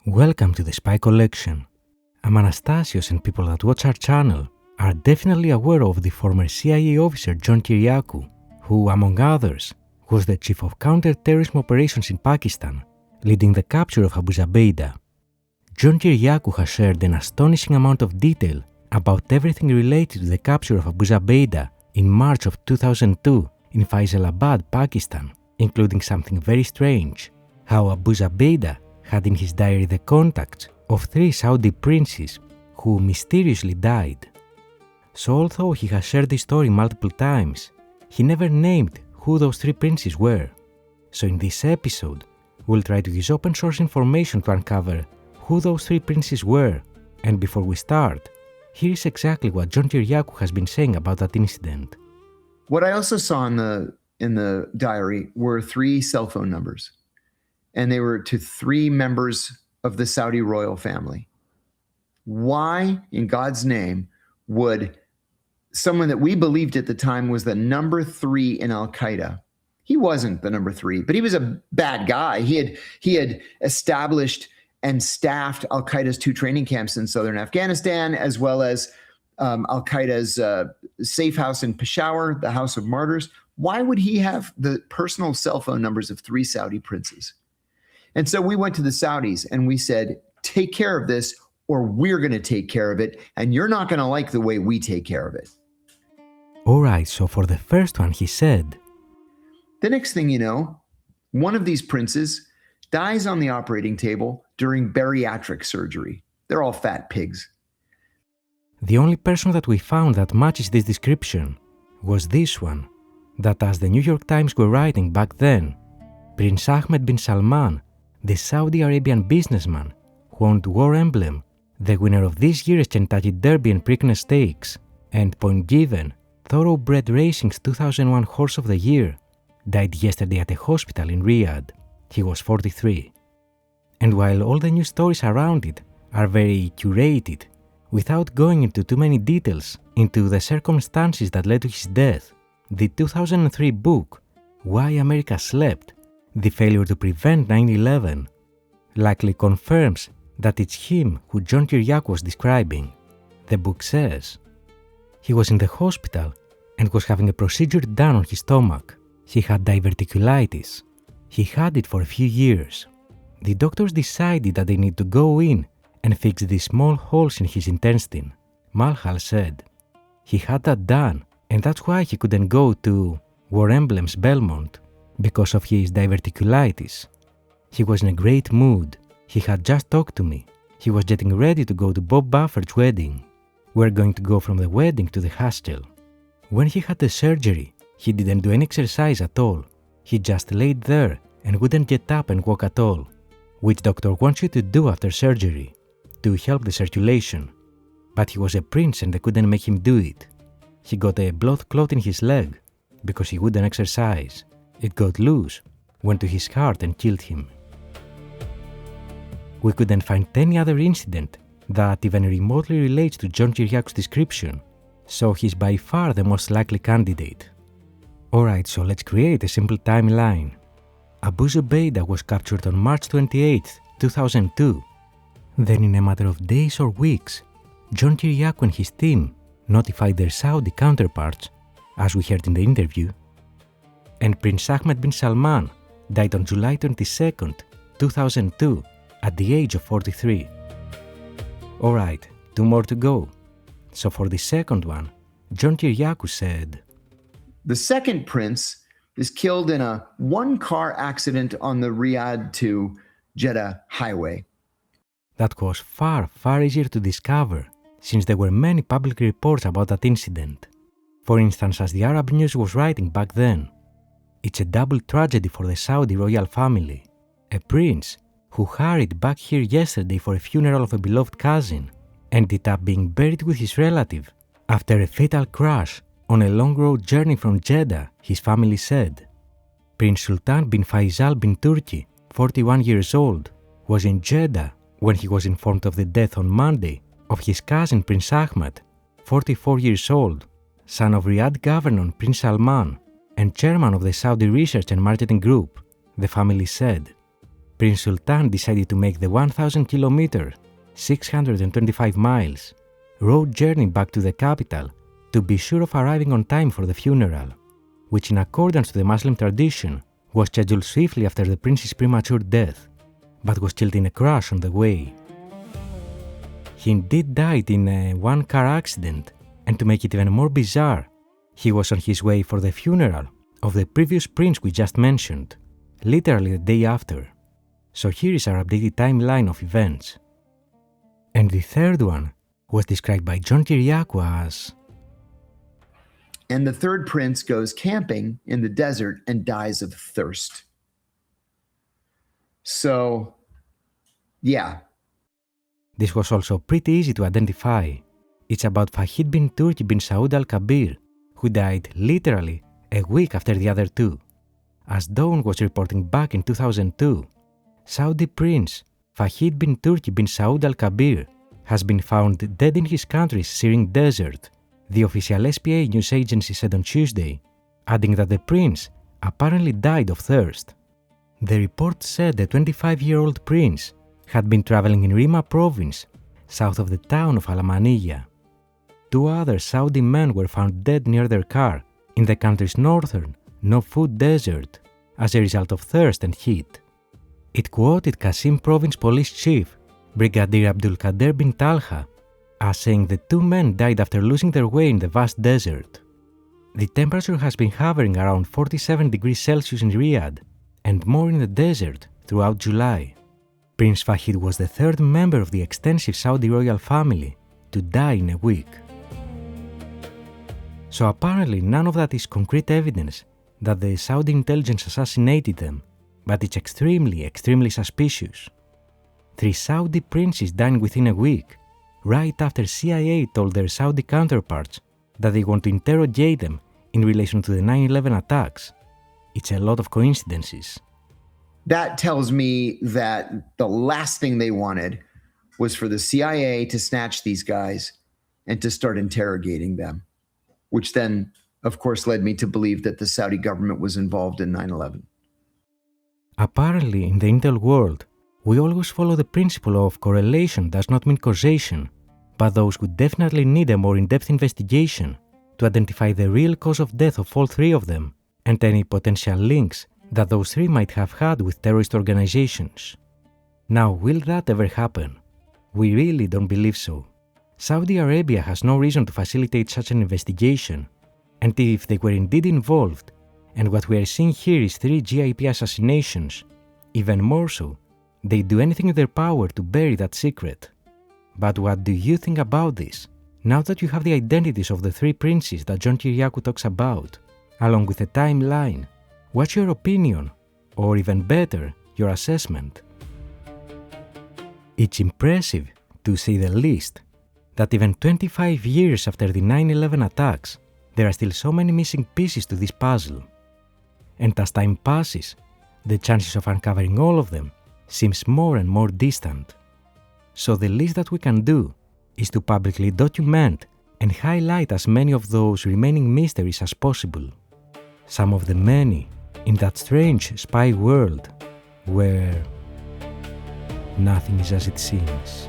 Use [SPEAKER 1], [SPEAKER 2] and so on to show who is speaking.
[SPEAKER 1] Welcome to the Spy Collection. I'm Anastasios, and people that watch our channel are definitely aware of the former CIA officer John Kiriakou, who, among others, was the chief of counter-terrorism operations in Pakistan, leading the capture of Abu Zubaydah. John Kiriakou has shared an astonishing amount of detail about everything related to the capture of Abu Zubaydah in March of 2002 in Faisalabad, Pakistan, including something very strange: how Abu Zubaydah had in his diary the contacts of 3 Saudi princes who mysteriously died. So although he has shared this story multiple times, he never named who those 3 princes were. So in this episode, we'll try to use open source information to uncover who those 3 princes were, and before we start, here is exactly what John Kiriakou has been saying about that incident.
[SPEAKER 2] What I also saw in the diary were 3 cell phone numbers, and they were to 3 members of the Saudi royal family. Why, in God's name, would someone that we believed at the time was the number 3 in Al-Qaeda? He wasn't the number 3, but he was a bad guy. He had established and staffed Al-Qaeda's 2 training camps in southern Afghanistan, as well as Al-Qaeda's safe house in Peshawar, the House of Martyrs. Why would he have the personal cell phone numbers of 3 Saudi princes? And so we went to the Saudis and we said, take care of this or we're going to take care of it, and you're not going to like the way we take care of it.
[SPEAKER 1] Alright, so for the first one, he said,
[SPEAKER 2] the next thing you know, one of these princes dies on the operating table during bariatric surgery. They're all fat pigs.
[SPEAKER 1] The only person that we found that matches this description was this one, that as the New York Times were writing back then, Prince Ahmed bin Salman, the Saudi Arabian businessman who owned War Emblem, the winner of this year's Kentucky Derby and Preakness Stakes, and Point Given, Thoroughbred Racing's 2001 Horse of the Year, died yesterday at a hospital in Riyadh. He was 43. And while all the news stories around it are very curated, without going into too many details into the circumstances that led to his death, the 2003 book, Why America Slept, The Failure to Prevent 9/11, likely confirms that it's him who John Kiriakou was describing. The book says, he was in the hospital and was having a procedure done on his stomach. He had diverticulitis. He had it for a few years. The doctors decided that they need to go in and fix the small holes in his intestine, Malhal said. He had that done, and that's why he couldn't go to War Emblem's Belmont, because of his diverticulitis. He was in a great mood. He had just talked to me. He was getting ready to go to Bob Buffert's wedding. We're going to go from the wedding to the hostel. When he had the surgery, he didn't do any exercise at all. He just laid there and wouldn't get up and walk at all, which doctor wants you to do after surgery, to help the circulation. But he was a prince and they couldn't make him do it. He got a blood clot in his leg because he wouldn't exercise. It got loose, went to his heart and killed him. We couldn't find any other incident that even remotely relates to John Kiriakou's description, so he's by far the most likely candidate. Alright, so let's create a simple timeline. Abu Zubaydah was captured on March 28, 2002. Then in a matter of days or weeks, John Kiriakou and his team notified their Saudi counterparts, as we heard in the interview, and Prince Ahmed bin Salman died on July 22, 2002, at the age of 43. Alright, 2 more to go. So for the second one, John Kiriakou said,
[SPEAKER 2] the second prince is killed in a 1-car accident on the Riyadh to Jeddah highway.
[SPEAKER 1] That was far easier to discover, since there were many public reports about that incident. For instance, as the Arab News was writing back then, it's a double tragedy for the Saudi royal family. A prince who hurried back here yesterday for a funeral of a beloved cousin ended up being buried with his relative after a fatal crash on a long road journey from Jeddah, his family said. Prince Sultan bin Faisal bin Turki, 41 years old, was in Jeddah when he was informed of the death on Monday of his cousin Prince Ahmed, 44 years old, son of Riyadh Governor Prince Salman and chairman of the Saudi Research and Marketing Group, the family said. Prince Sultan decided to make the 1,000-kilometer, 625 miles, road journey back to the capital to be sure of arriving on time for the funeral, which in accordance to the Muslim tradition was scheduled swiftly after the prince's premature death, but was killed in a crash on the way. He indeed died in a one-car accident, and to make it even more bizarre, he was on his way for the funeral of the previous prince we just mentioned, literally the day after. So here is our updated timeline of events. And the third one was described by John Kiriakou as...
[SPEAKER 2] And the third prince goes camping in the desert and dies of thirst. So, yeah.
[SPEAKER 1] This was also pretty easy to identify. It's about Fahid bin Turki bin Saud al-Kabir, who died literally a week after the other two. As Dawn was reporting back in 2002, Saudi Prince Fahid bin Turki bin Saud al-Kabir has been found dead in his country's Syrian desert, the official SPA news agency said on Tuesday, adding that the prince apparently died of thirst. The report said the 25-year-old prince had been traveling in Rima province, south of the town of Al-Amaniya. Two other Saudi men were found dead near their car in the country's northern, no-food desert as a result of thirst and heat. It quoted Qasim Province Police Chief Brigadier Abdul Qader bin Talha as saying the two men died after losing their way in the vast desert. The temperature has been hovering around 47 degrees Celsius in Riyadh and more in the desert throughout July. Prince Fahid was the third member of the extensive Saudi royal family to die in a week. So apparently none of that is concrete evidence that the Saudi intelligence assassinated them, but it's extremely suspicious. 3 Saudi princes dying within a week, right after CIA told their Saudi counterparts that they want to interrogate them in relation to the 9/11 attacks. It's a lot of coincidences.
[SPEAKER 2] That tells me that the last thing they wanted was for the CIA to snatch these guys and to start interrogating them, which then, of course, led me to believe that the Saudi government was involved in 9/11.
[SPEAKER 1] Apparently, in the intel world, we always follow the principle of correlation does not mean causation, but those would definitely need a more in-depth investigation to identify the real cause of death of all 3 of them and any potential links that those 3 might have had with terrorist organizations. Now, will that ever happen? We really don't believe so. Saudi Arabia has no reason to facilitate such an investigation, and if they were indeed involved, and what we are seeing here is 3 GIP assassinations, even more so, they do anything in their power to bury that secret. But what do you think about this, now that you have the identities of the 3 princes that John Kiriakou talks about, along with a timeline? What's your opinion, or even better, your assessment? It's impressive, to say the least, that even 25 years after the 9/11 attacks, there are still so many missing pieces to this puzzle. And as time passes, the chances of uncovering all of them seems more and more distant. So the least that we can do is to publicly document and highlight as many of those remaining mysteries as possible. Some of the many in that strange spy world where nothing is as it seems.